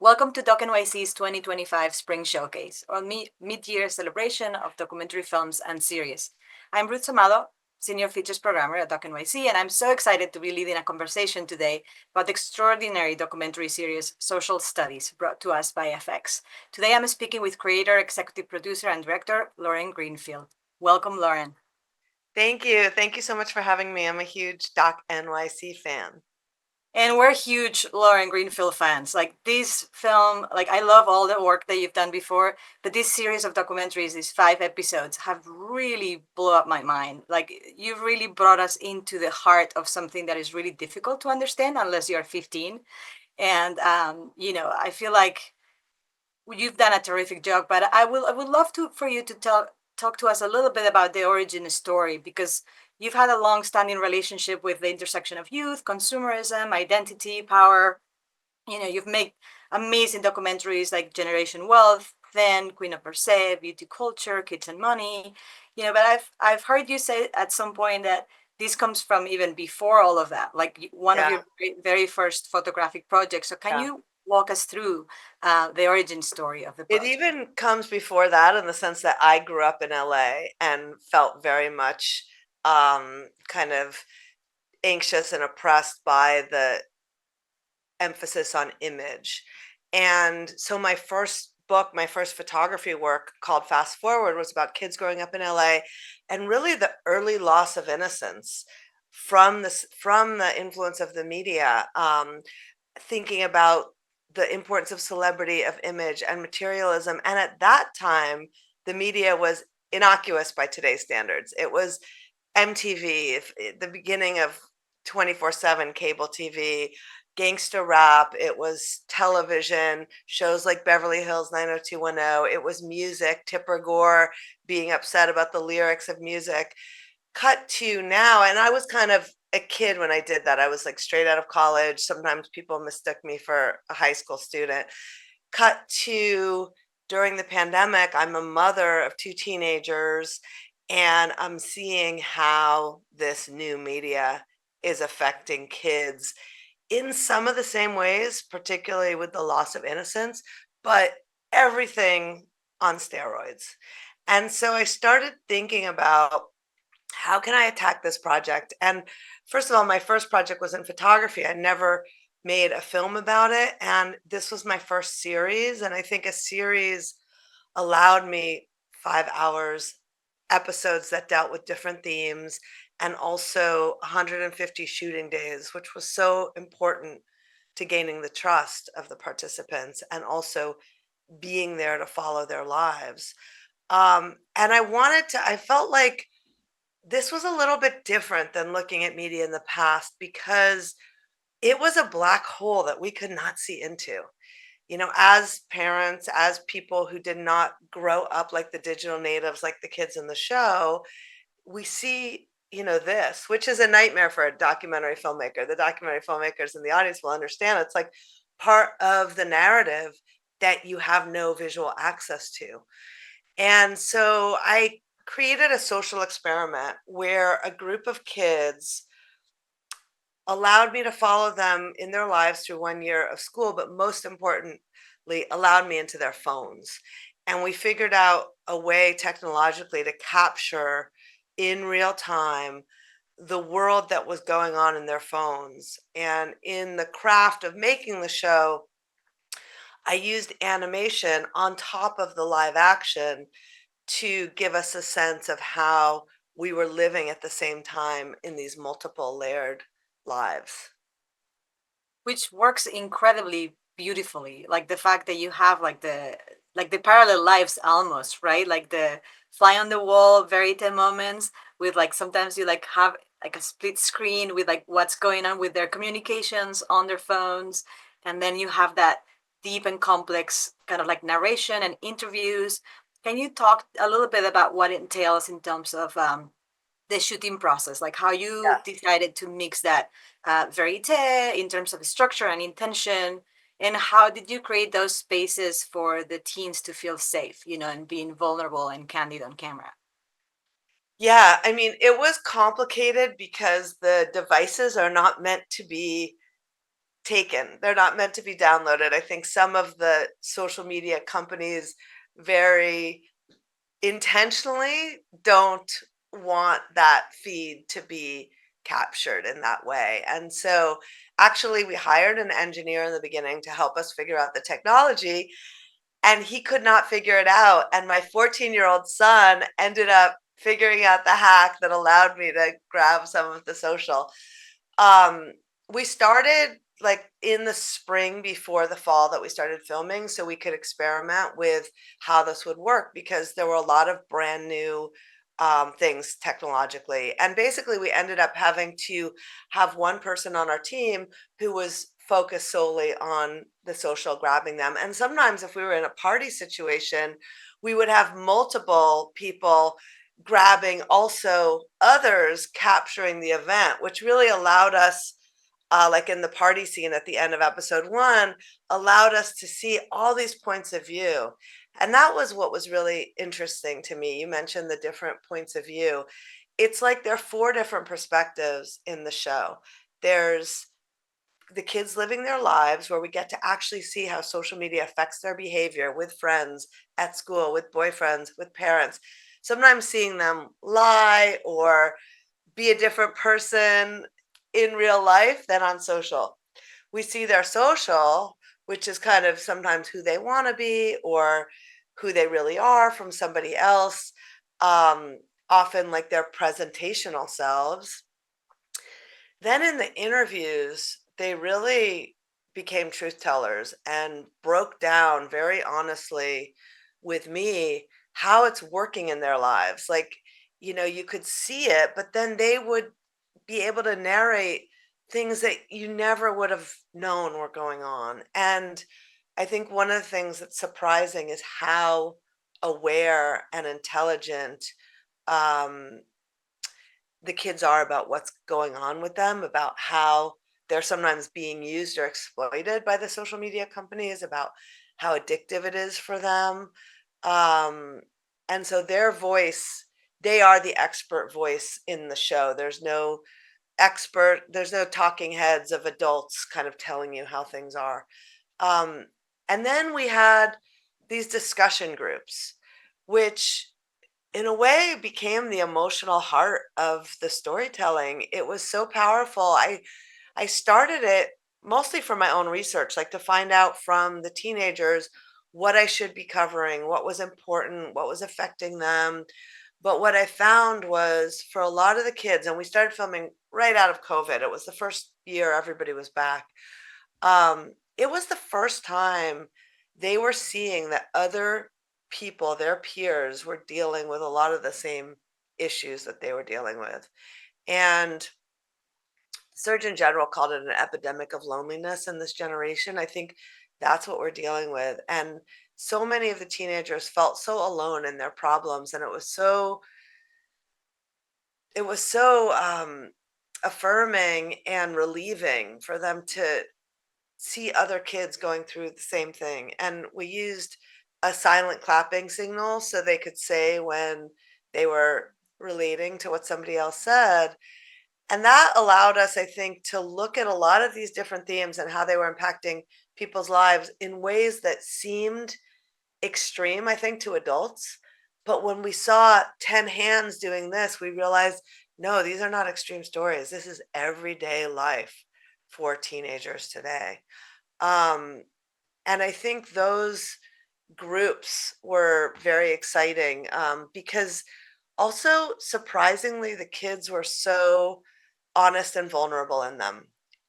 Welcome to Doc NYC's 2025 Spring Showcase, or mid-year celebration of documentary films and series. I'm Ruth Somalo, Senior Features Programmer at Doc NYC, and I'm so excited to be leading a conversation today about the extraordinary documentary series Social Studies, brought to us by FX. Today I'm speaking with creator, executive producer, and director Lauren Greenfield. Welcome, Lauren. Thank you. Thank you so much for having me. I'm a huge Doc NYC fan. And we're huge Lauren Greenfield fans. Like this film, like I love all the work that you've done before, but this series of documentaries, these 5 episodes, have really blew up my mind. Like you've really brought us into the heart of something that is really difficult to understand unless you're 15. And I feel like you've done a terrific job, but I would love to for you to talk to us a little bit about the origin story because you've had a long-standing relationship with the intersection of youth, consumerism, identity, power. You've made amazing documentaries like Generation Wealth, then Queen of Versailles, Beauty Culture, Kids and Money. But I've heard you say at some point that this comes from even before all of that, like one of Yeah, your very first photographic projects. So can yeah. you walk us through the origin story of the It project? even comes before that in the sense that I grew up in LA and felt very much kind of anxious and oppressed by the emphasis on image. And so my first book, my first photography work called Fast Forward was about kids growing up in LA and really the early loss of innocence from the influence of the media, thinking about the importance of celebrity, of image and materialism. And at that time, the media was innocuous by today's standards. It was MTV, the beginning of 24/7 cable TV, gangster rap, it was television, shows like Beverly Hills 90210, it was music, Tipper Gore being upset about the lyrics of music. Cut to now, and I was kind of a kid when I did that. I was like straight out of college. Sometimes people mistook me for a high school student. Cut to during the pandemic, I'm a mother of two teenagers, and I'm seeing how this new media is affecting kids in some of the same ways, particularly with the loss of innocence, but everything on steroids. And so I started thinking about how can I attack this project? And first of all, my first project was in photography. I never made a film about it. And this was my first series. And I think a series allowed me 5 hours, episodes that dealt with different themes, and also 150 shooting days, which was so important to gaining the trust of the participants and also being there to follow their lives. And I felt like this was a little bit different than looking at media in the past because it was a black hole that we could not see into. As parents, as people who did not grow up like the digital natives, like the kids in the show, we see, this, which is a nightmare for a documentary filmmaker. The documentary filmmakers in the audience will understand it's like part of the narrative that you have no visual access to. And so I created a social experiment where a group of kids allowed me to follow them in their lives through 1 year of school, but most importantly, allowed me into their phones. And we figured out a way technologically to capture in real time the world that was going on in their phones. And in the craft of making the show, I used animation on top of the live action to give us a sense of how we were living at the same time in these multiple layered lives. Which works incredibly beautifully. Like the fact that you have like the parallel lives almost, right? Like the fly on the wall verite moments with like sometimes you like have like a split screen with like what's going on with their communications on their phones. And then you have that deep and complex kind of like narration and interviews. Can you talk a little bit about what it entails in terms of the shooting process, like how you Yes. decided to mix that verite in terms of structure and intention, and how did you create those spaces for the teens to feel safe, and being vulnerable and candid on camera? Yeah, I mean, it was complicated because the devices are not meant to be taken. They're not meant to be downloaded. I think some of the social media companies very intentionally don't want that feed to be captured in that way. And so actually we hired an engineer in the beginning to help us figure out the technology, and he could not figure it out. And my 14-year-old son ended up figuring out the hack that allowed me to grab some of the social. Um, we started like in the spring before the fall that we started filming so we could experiment with how this would work, because there were a lot of brand new things technologically. And basically, we ended up having to have one person on our team who was focused solely on the social, grabbing them. And sometimes, if we were in a party situation, we would have multiple people grabbing also others capturing the event, which really allowed us, like in the party scene at the end of episode one, allowed us to see all these points of view. And that was what was really interesting to me. You mentioned the different points of view. It's like there are four different perspectives in the show. There's the kids living their lives, where we get to actually see how social media affects their behavior with friends, at school, with boyfriends, with parents. Sometimes seeing them lie or be a different person in real life than on social. We see their social, which is kind of sometimes who they want to be or who they really are from somebody else, um, often like their presentational selves. Then in the interviews, they really became truth tellers and broke down very honestly with me how it's working in their lives. Like, you could see it, but then they would be able to narrate things that you never would have known were going on. And I think one of the things that's surprising is how aware and intelligent um, the kids are about what's going on with them, about how they're sometimes being used or exploited by the social media companies, about how addictive it is for them. Um, and so their voice, they are the expert voice in the show. There's no talking heads of adults kind of telling you how things are. Um, and then we had these discussion groups, which in a way became the emotional heart of the storytelling. It was so powerful. I started it mostly for my own research, like to find out from the teenagers what I should be covering, what was important, what was affecting them. But what I found was for a lot of the kids, and we started filming right out of COVID. It was the first year everybody was back. It was the first time they were seeing that other people, their peers, were dealing with a lot of the same issues that they were dealing with. And Surgeon General called it an epidemic of loneliness in this generation. I think that's what we're dealing with. And so many of the teenagers felt so alone in their problems, and it was so affirming and relieving for them to see other kids going through the same thing. And we used a silent clapping signal so they could say when they were relating to what somebody else said. And that allowed us, I think, to look at a lot of these different themes and how they were impacting people's lives in ways that seemed extreme, I think, to adults. But when we saw 10 hands doing this, we realized no, these are not extreme stories. This is everyday life for teenagers today. Um, and I think those groups were very exciting, because also surprisingly, the kids were so honest and vulnerable in them.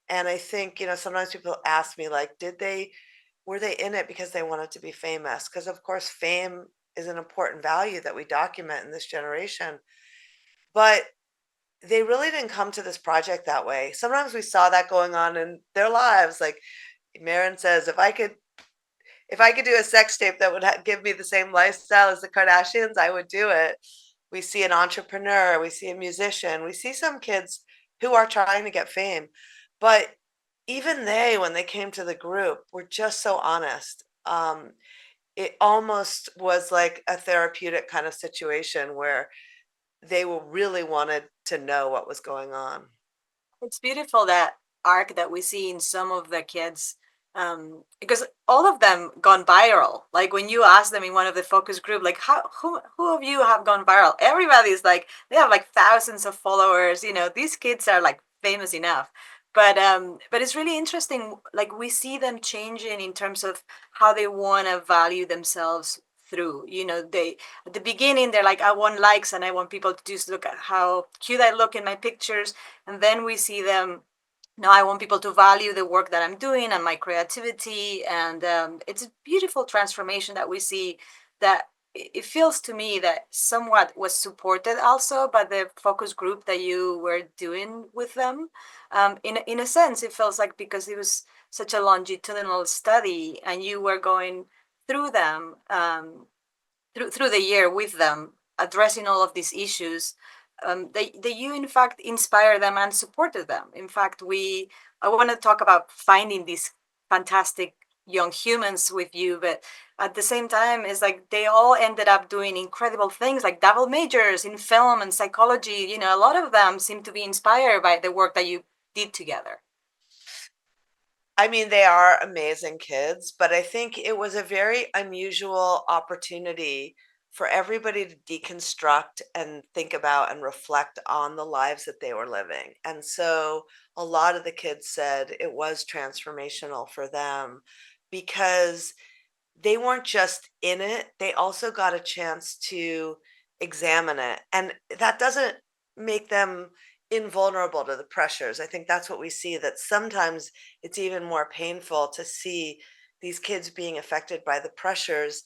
And I think, sometimes people ask me, like, were they in it because they wanted to be famous? Because, of course, fame is an important value that we document in this generation. But they really didn't come to this project that way. Sometimes we saw that going on in their lives. Like Marin says, if I could do a sex tape that would give me the same lifestyle as the Kardashians, I would do it. We see an entrepreneur, we see a musician, we see some kids who are trying to get fame. But even they, when they came to the group, were just so honest. It almost was like a therapeutic kind of situation where they really wanted to know what was going on. It's beautiful that arc that we see in some of the kids, because all of them gone viral. Like when you ask them in one of the focus group, like who of you have gone viral? Everybody's like they have like thousands of followers. You know, these kids are like famous enough. But it's really interesting. Like we see them changing in terms of how they want to value themselves through. You know, they at the beginning they're like, I want likes and I want people to just look at how cute I look in my pictures, and then we see them, no, I want people to value the work that I'm doing and my creativity. And it's a beautiful transformation that we see, that it feels to me that somewhat was supported also by the focus group that you were doing with them. In a sense, it feels like because it was such a longitudinal study and you were going through them, through the year with them, addressing all of these issues, that you in fact inspire them and supported them. In fact, I want to talk about finding these fantastic young humans with you, but at the same time, it's like they all ended up doing incredible things, like double majors in film and psychology. You know, a lot of them seem to be inspired by the work that you did together. I mean, they are amazing kids, but I think it was a very unusual opportunity for everybody to deconstruct and think about and reflect on the lives that they were living. And so a lot of the kids said it was transformational for them because they weren't just in it, they also got a chance to examine it. And that doesn't make them invulnerable to the pressures. I think that's what we see, that sometimes it's even more painful to see these kids being affected by the pressures,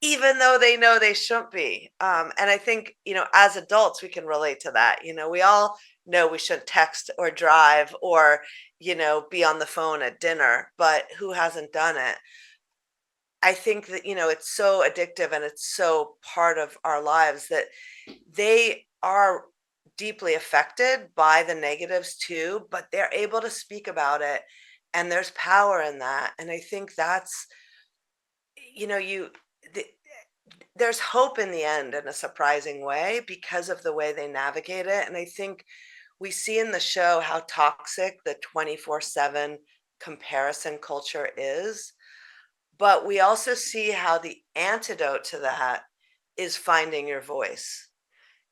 even though they know they shouldn't be. And I think, as adults, we can relate to that. We all know we shouldn't text or drive or, be on the phone at dinner, but who hasn't done it? I think that, it's so addictive and it's so part of our lives that they are deeply affected by the negatives too, but they're able to speak about it and there's power in that. And I think that's, you know, you, the, there's hope in the end in a surprising way because of the way they navigate it. And I think we see in the show how toxic the 24/7 comparison culture is, but we also see how the antidote to that is finding your voice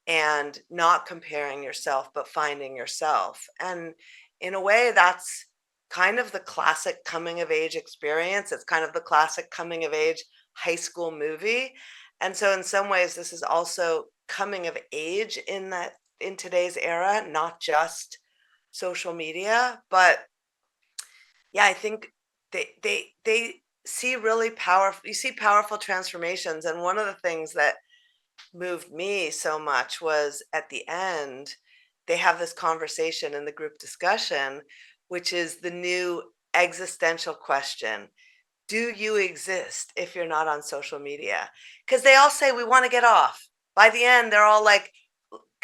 and not comparing yourself, but finding yourself. And in a way, that's kind of the classic coming of age experience. It's kind of the classic coming of age high school movie. And so in some ways, this is also coming of age in today's era, not just social media, but yeah, I think they see really powerful you see powerful transformations, and one of the things that moved me so much was at the end, they have this conversation in the group discussion, which is the new existential question. Do you exist if you're not on social media? Because they all say we want to get off. By the end, they're all like,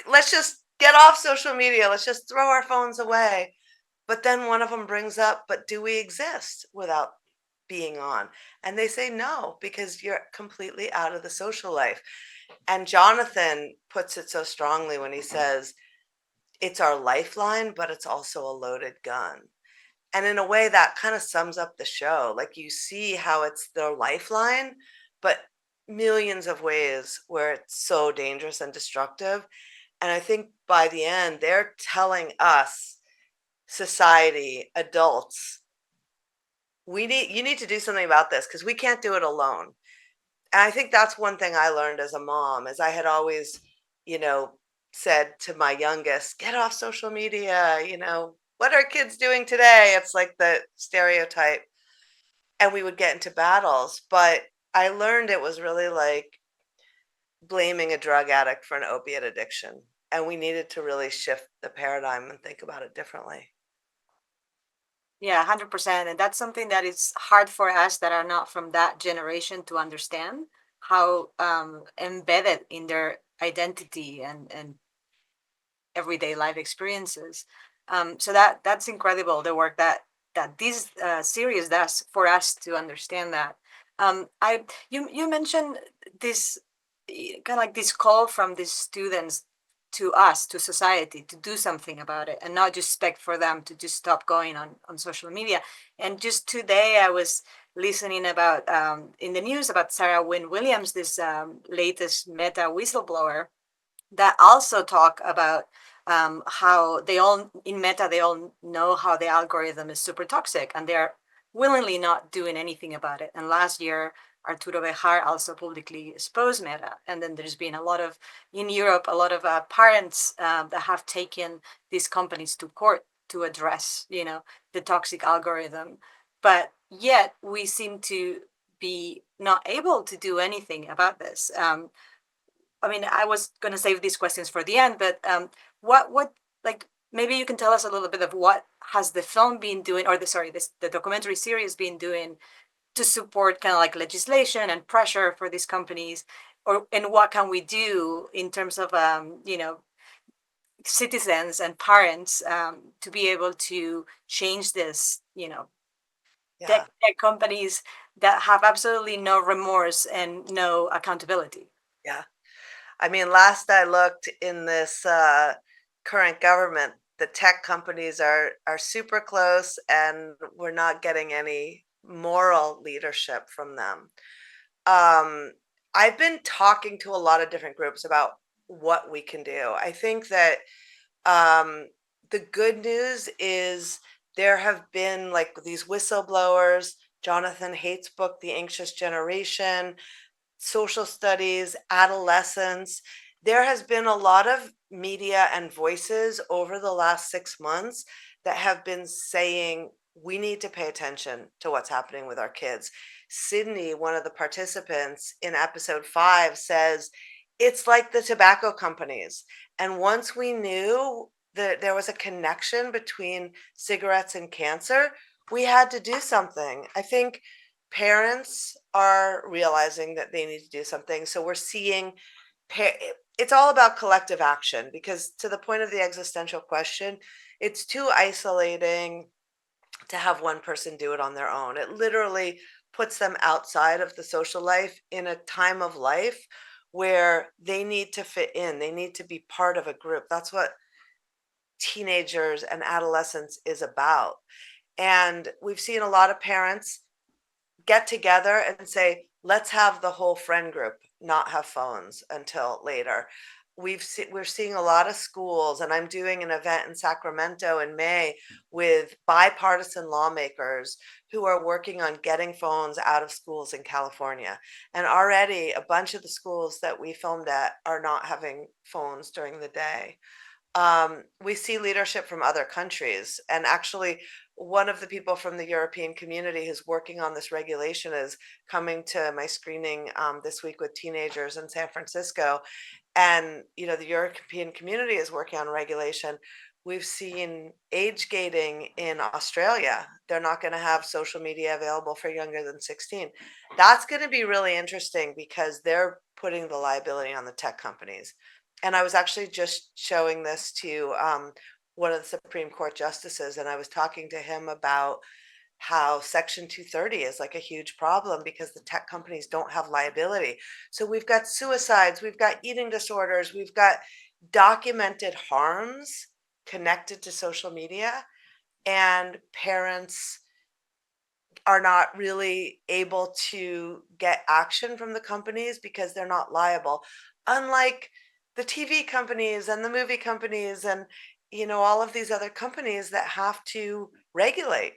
let's just get off social media. Let's just throw our phones away. But then one of them brings up, but do we exist without being on? And they say no, because you're completely out of the social life. And Jonathan puts it so strongly when he says, it's our lifeline, but it's also a loaded gun. And in a way, that kind of sums up the show. Like you see how it's their lifeline, but millions of ways where it's so dangerous and destructive. And I think by the end, they're telling us, society, adults, you need to do something about this because we can't do it alone. And I think that's one thing I learned as a mom, is I had always, you know, said to my youngest, get off social media, what are kids doing today? It's like the stereotype. And we would get into battles. But I learned it was really like blaming a drug addict for an opiate addiction. And we needed to really shift the paradigm and think about it differently. Yeah, 100%. And that's something that is hard for us that are not from that generation to understand, how embedded in their identity and everyday life experiences. So that's incredible, the work that this series does for us to understand that. I you mentioned this kind of like this call from these students to us, to society, to do something about it, and not just expect for them to just stop going on social media. And just today, I was listening about in the news about Sarah Wynne Williams, this latest Meta whistleblower, that also talk about how they all in Meta, they all know how the algorithm is super toxic, and they're willingly not doing anything about it. And last year, Arturo Bejar also publicly exposed Meta. And then there's been a lot of, in Europe, a lot of parents that have taken these companies to court to address, the toxic algorithm. But yet we seem to be not able to do anything about this. I mean, I was going to save these questions for the end, but what, like, maybe you can tell us a little bit of what has the film been doing, or the documentary series been doing to support kind of like legislation and pressure for these companies, and what can we do in terms of, citizens and parents to be able to change this, Yeah. tech companies that have absolutely no remorse and no accountability. Yeah. I mean, last I looked in this current government, the tech companies are super close, and we're not getting any moral leadership from them. Um, I've been talking to a lot of different groups about what we can do. I think that um, the good news is there have been like these whistleblowers, Jonathan Haidt's book, The Anxious Generation, social studies, adolescence. There has been a lot of media and voices over the last 6 months that have been saying we need to pay attention to what's happening with our kids. Sydney, one of the participants in episode 5, says it's like the tobacco companies. And once we knew that there was a connection between cigarettes and cancer, we had to do something. I think parents are realizing that they need to do something. So we're seeing it's all about collective action, because to the point of the existential question, it's too isolating to have one person do it on their own. It literally puts them outside of the social life in a time of life where they need to fit in. They need to be part of a group. That's what teenagers and adolescence is about. And we've seen a lot of parents get together and say, let's have the whole friend group not have phones until later. We're seeing a lot of schools, and I'm doing an event in Sacramento in May with bipartisan lawmakers who are working on getting phones out of schools in California. And already a bunch of the schools that we filmed at are not having phones during the day. We see leadership from other countries. And actually, one of the people from the European community who's working on this regulation is coming to my screening this week with teenagers in San Francisco. And, the European community is working on regulation. We've seen age gating in Australia. They're not going to have social media available for younger than 16. That's going to be really interesting because they're putting the liability on the tech companies. And I was actually just showing this to one of the Supreme Court justices, and I was talking to him about how Section 230 is like a huge problem because the tech companies don't have liability. So we've got suicides, we've got eating disorders, we've got documented harms connected to social media, and parents are not really able to get action from the companies because they're not liable. Unlike the TV companies and the movie companies and all of these other companies that have to regulate.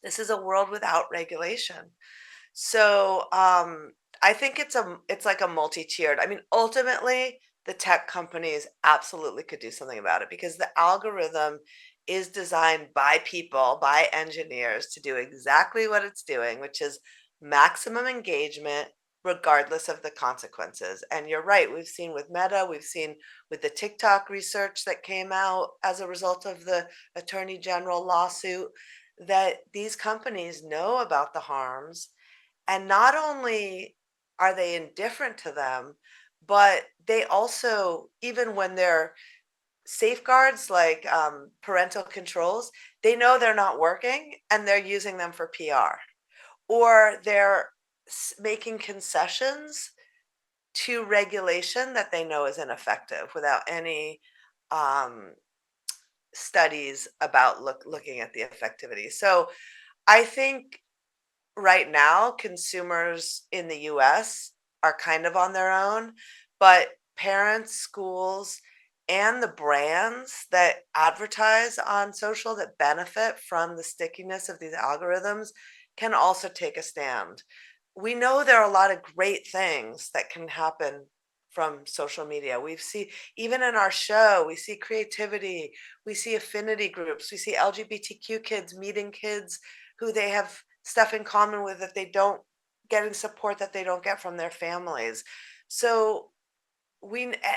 This is a world without regulation. So I think it's like a multi-tiered. I mean, ultimately, the tech companies absolutely could do something about it because the algorithm is designed by people, by engineers to do exactly what it's doing, which is maximum engagement regardless of the consequences. And you're right, we've seen with Meta, we've seen with the TikTok research that came out as a result of the Attorney General lawsuit, that these companies know about the harms, and not only are they indifferent to them, but they also, even when they're safeguards like parental controls, they know they're not working and they're using them for PR, or they're making concessions to regulation that they know is ineffective without any um, studies about looking at the effectivity. So I think right now consumers in the US are kind of on their own, but parents, schools, and the brands that advertise on social that benefit from the stickiness of these algorithms can also take a stand. We know there are a lot of great things that can happen from social media. We've seen, even in our show, we see creativity, we see affinity groups, we see LGBTQ kids meeting kids who they have stuff in common with that they don't, getting support that they don't get from their families. So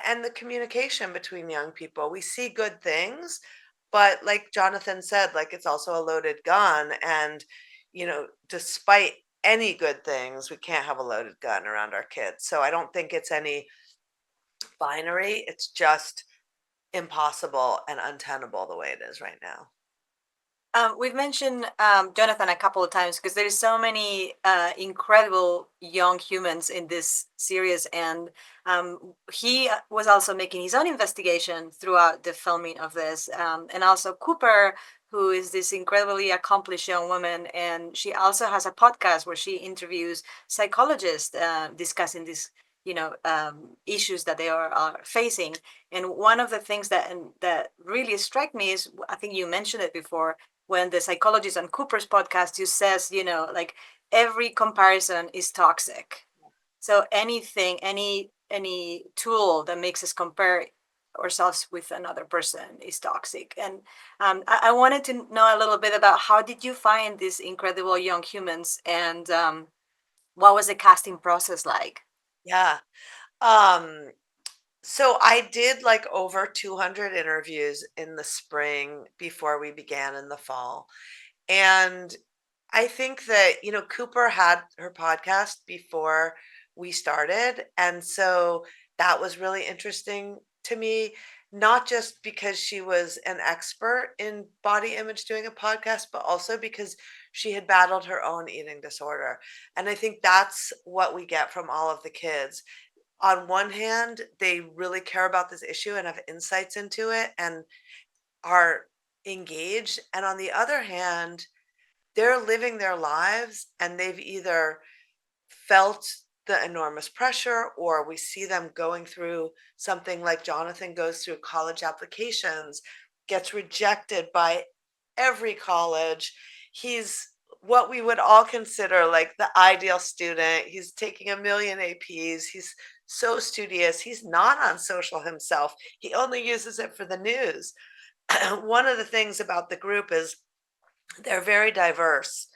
and the communication between young people, we see good things, but like Jonathan said, like it's also a loaded gun. And, despite any good things, we can't have a loaded gun around our kids. So I don't think it's any binary. It's just impossible and untenable the way it is right now. We've mentioned Jonathan a couple of times because there's so many incredible young humans in this series, and he was also making his own investigation throughout the filming of this, and also Cooper, who is this incredibly accomplished young woman, and she also has a podcast where she interviews psychologists discussing these, issues that they are facing. And one of the things that really struck me is, I think you mentioned it before, when the psychologist on Cooper's podcast, you says, like every comparison is toxic. So anything, any tool that makes us compare ourselves with another person is toxic. And I wanted to know a little bit about how did you find these incredible young humans, and what was the casting process like? Yeah. Um, so I did like over 200 interviews in the spring before we began in the fall. And I think that, Cooper had her podcast before we started. And so that was really interesting to me, not just because she was an expert in body image doing a podcast, but also because she had battled her own eating disorder. And I think that's what we get from all of the kids. On one hand, they really care about this issue and have insights into it and are engaged. And on the other hand, they're living their lives and they've either felt the enormous pressure, or we see them going through something like Jonathan goes through college applications, gets rejected by every college. He's what we would all consider like the ideal student. He's taking a million APs. He's so studious. He's not on social himself. He only uses it for the news. One of the things about the group is they're very diverse.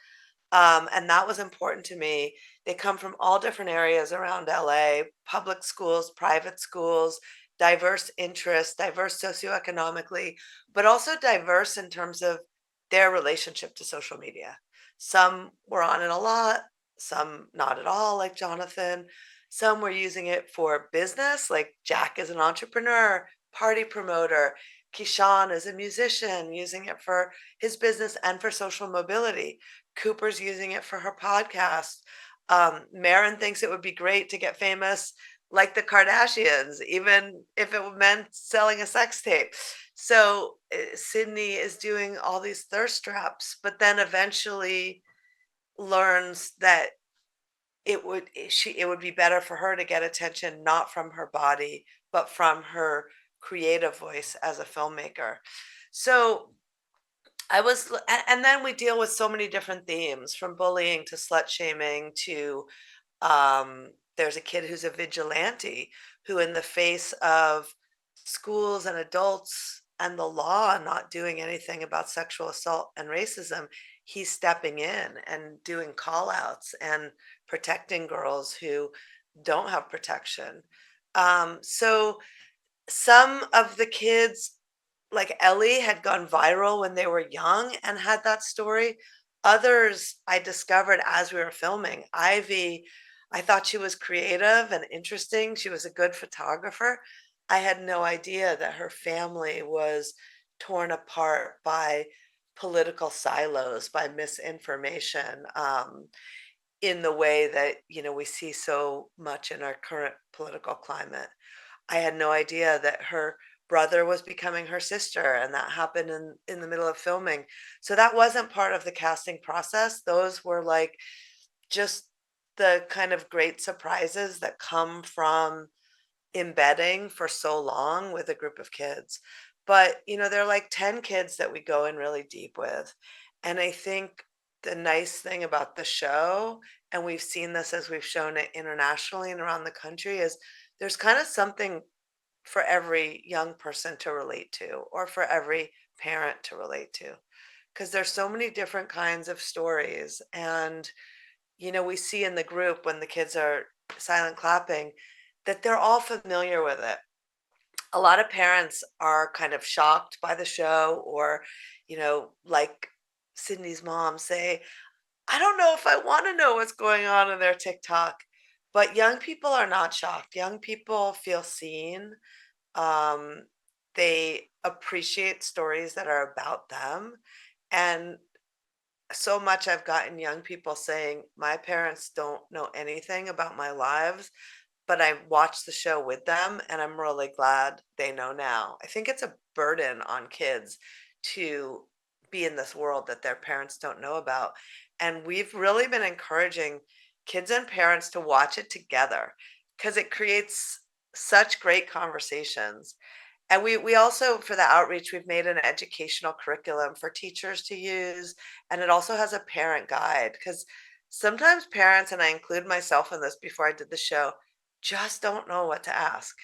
And that was important to me. They come from all different areas around LA, public schools, private schools, diverse interests, diverse socioeconomically, but also diverse in terms of their relationship to social media. Some were on it a lot, some not at all, like Jonathan. Some were using it for business, like Jack is an entrepreneur, party promoter. Kishan is a musician, using it for his business and for social mobility. Cooper's using it for her podcast. Marin thinks it would be great to get famous like the Kardashians, even if it meant selling a sex tape. So Sydney is doing all these thirst traps, but then eventually learns that it would be better for her to get attention not from her body, but from her creative voice as a filmmaker. So and then we deal with so many different themes, from bullying to slut shaming to there's a kid who's a vigilante who, in the face of schools and adults and the law not doing anything about sexual assault and racism, he's stepping in and doing call outs and protecting girls who don't have protection. So some of the kids, like Ellie, had gone viral when they were young and had that story. Others I discovered as we were filming. Ivy, I thought she was creative and interesting. She was a good photographer. I had no idea that her family was torn apart by political silos, by misinformation. in the way that, we see so much in our current political climate. I had no idea that her brother was becoming her sister, and that happened in the middle of filming. So that wasn't part of the casting process. Those were like just the kind of great surprises that come from embedding for so long with a group of kids. But, there are like 10 kids that we go in really deep with. And I think the nice thing about the show, and we've seen this as we've shown it internationally and around the country, is there's kind of something for every young person to relate to, or for every parent to relate to, because there's so many different kinds of stories. And we see in the group when the kids are silent clapping that they're all familiar with it. A lot of parents are kind of shocked by the show, or, like Sydney's mom say, I don't know if I want to know what's going on in their TikTok. But young people are not shocked. Young people feel seen. Um, they appreciate stories that are about them. And so much I've gotten young people saying, my parents don't know anything about my lives, but I watched the show with them and I'm really glad they know now. I think it's a burden on kids to be in this world that their parents don't know about. And we've really been encouraging kids and parents to watch it together because it creates such great conversations. And we also, for the outreach, we've made an educational curriculum for teachers to use, and it also has a parent guide because sometimes parents, and I include myself in this before I did the show, just don't know what to ask.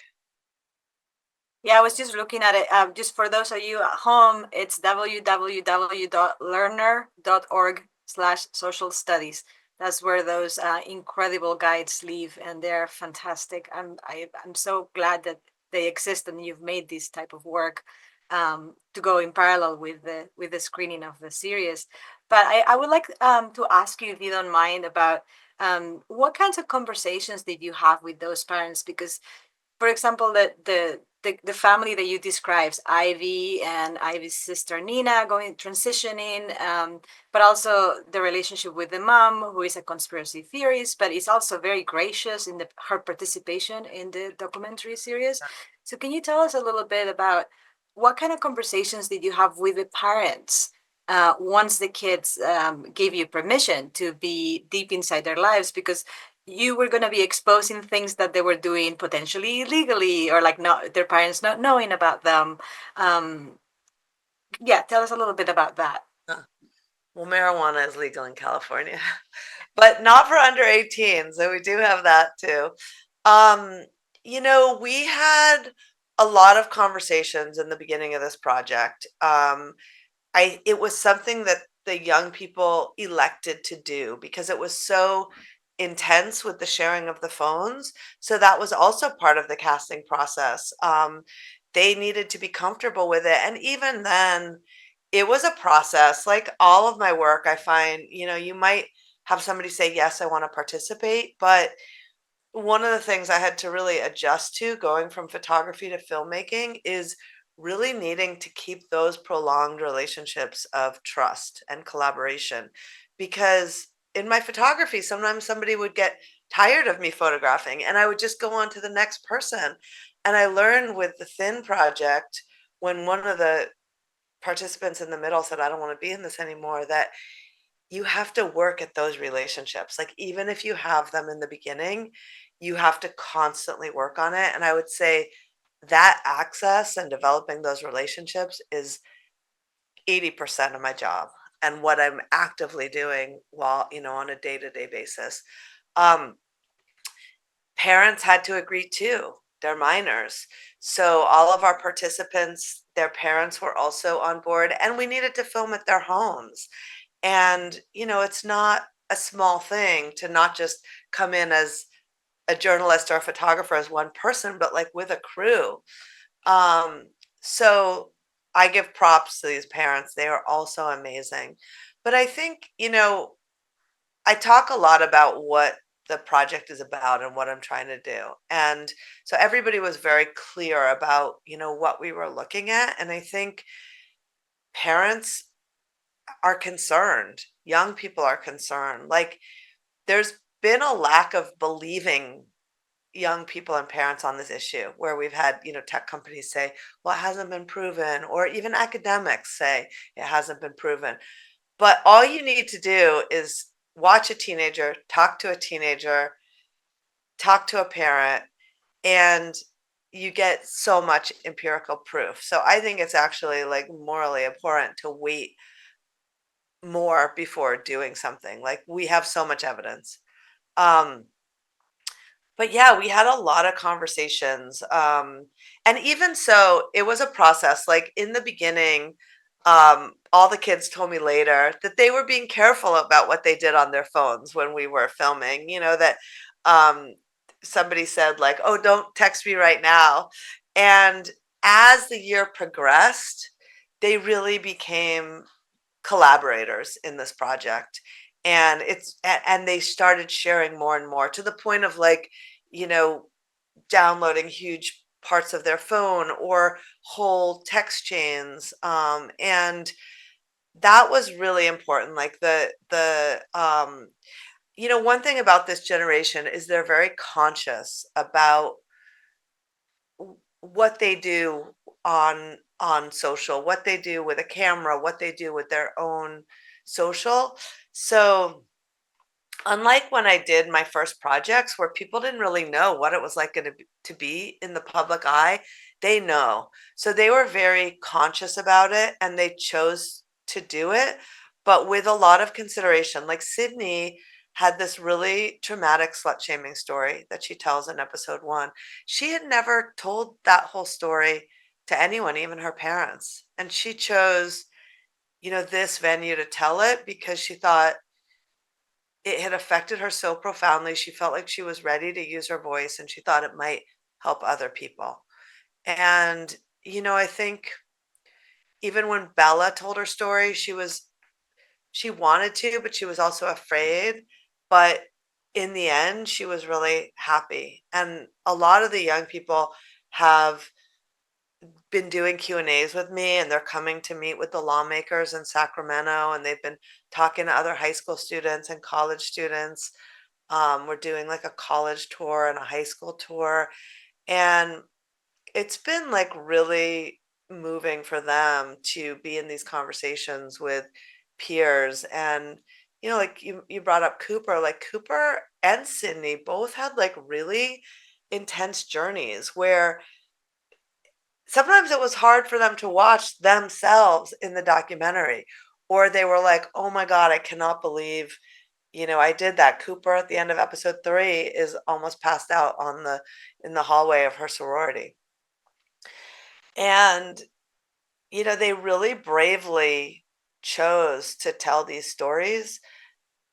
Yeah, I was just looking at it. Just for those of you at home, it's www.learner.org/social studies. That's where those incredible guides live, and they're fantastic. I'm so glad that they exist, and you've made this type of work to go in parallel with the screening of the series. But I would like to ask you, if you don't mind, about what kinds of conversations did you have with those parents? Because for example, the family that you describes, Ivy and Ivy's sister Nina going transitioning, but also the relationship with the mom, who is a conspiracy theorist, but is also very gracious in her participation in the documentary series. So can you tell us a little bit about what kind of conversations did you have with the parents once the kids gave you permission to be deep inside their lives? Because you were going to be exposing things that they were doing potentially illegally, or like not their parents not knowing about them. um yeah, tell us a little bit about that. Huh. Well, marijuana is legal in California, but not for under 18. So we do have that too. Um, we had a lot of conversations in the beginning of this project. It was something that the young people elected to do because it was so intense with the sharing of the phones. So that was also part of the casting process. They needed to be comfortable with it. And even then, it was a process. Like all of my work, I find, you might have somebody say, yes, I want to participate. But one of the things I had to really adjust to going from photography to filmmaking is really needing to keep those prolonged relationships of trust and collaboration. Because in my photography, sometimes somebody would get tired of me photographing and I would just go on to the next person. And I learned with the Thin project, when one of the participants in the middle said, I don't want to be in this anymore, that you have to work at those relationships. Like, even if you have them in the beginning, you have to constantly work on it. And I would say that access and developing those relationships is 80% of my job and what I'm actively doing while, on a day-to-day basis. Um, Parents had to agree too. They're minors. So all of our participants, their parents were also on board, and we needed to film at their homes. And, it's not a small thing to not just come in as a journalist or a photographer as one person, but like with a crew. Um, so I give props to these parents. They are also amazing. But I think, I talk a lot about what the project is about and what I'm trying to do. And so everybody was very clear about, what we were looking at. And I think parents are concerned. Young people are concerned. Like, there's been a lack of believing young people and parents on this issue where we've had, tech companies say, well, it hasn't been proven, or even academics say it hasn't been proven. But all you need to do is watch a teenager, talk to a parent, and you get so much empirical proof. So I think it's actually like morally important to wait more before doing something. Like we have so much evidence. Um, but yeah, we had a lot of conversations. And even so, it was a process. Like in the beginning, all the kids told me later that they were being careful about what they did on their phones when we were filming, that um, somebody said, like, oh, don't text me right now. And as the year progressed, they really became collaborators in this project, and they started sharing more and more to the point of like, you know downloading huge parts of their phone or whole text chains, and that was really important. Like one thing about this generation is they're very conscious about what they do on social, what they do with a camera, what they do with their own social. So unlike when I did my first projects where people didn't really know what it was like to be in the public eye, they know. So they were very conscious about it and they chose to do it, but with a lot of consideration. Like Sydney had this really traumatic slut shaming story that she tells in episode 1. She had never told that whole story to anyone, even her parents. And she chose, this venue to tell it because she thought it had affected her so profoundly. She felt like she was ready to use her voice and she thought it might help other people. And, I think even when Bella told her story, she wanted to, but she was also afraid. But in the end, she was really happy. And a lot of the young people have been doing Q&As with me, and they're coming to meet with the lawmakers in Sacramento, and they've been talking to other high school students and college students. We're doing like a college tour and a high school tour. And it's been like really moving for them to be in these conversations with peers. And, like you brought up Cooper, like Cooper and Sydney both had like really intense journeys where sometimes it was hard for them to watch themselves in the documentary, or they were like, oh my God, I cannot believe I did that. Cooper at the end of episode 3 is almost passed out in the hallway of her sorority. And, they really bravely chose to tell these stories.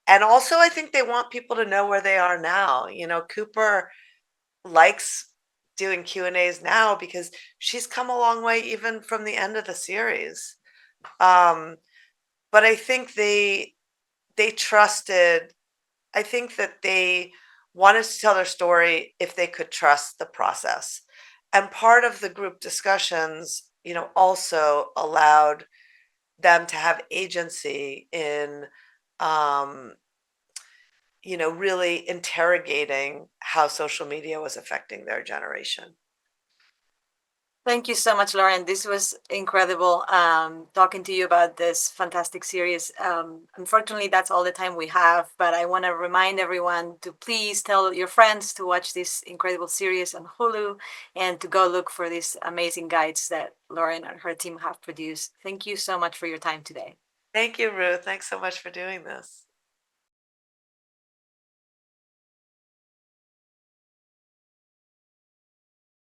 And also, I think they want people to know where they are now. Cooper likes doing Q&As now because she's come a long way even from the end of the series. But I think they trusted I think that they wanted to tell their story if they could trust the process. And part of the group discussions, also allowed them to have agency in, um, really interrogating how social media was affecting their generation. Thank you so much, Lauren. This was incredible talking to you about this fantastic series. Unfortunately, that's all the time we have, but I want to remind everyone to please tell your friends to watch this incredible series on Hulu and to go look for these amazing guides that Lauren and her team have produced. Thank you so much for your time today. Thank you, Ruth. Thanks so much for doing this.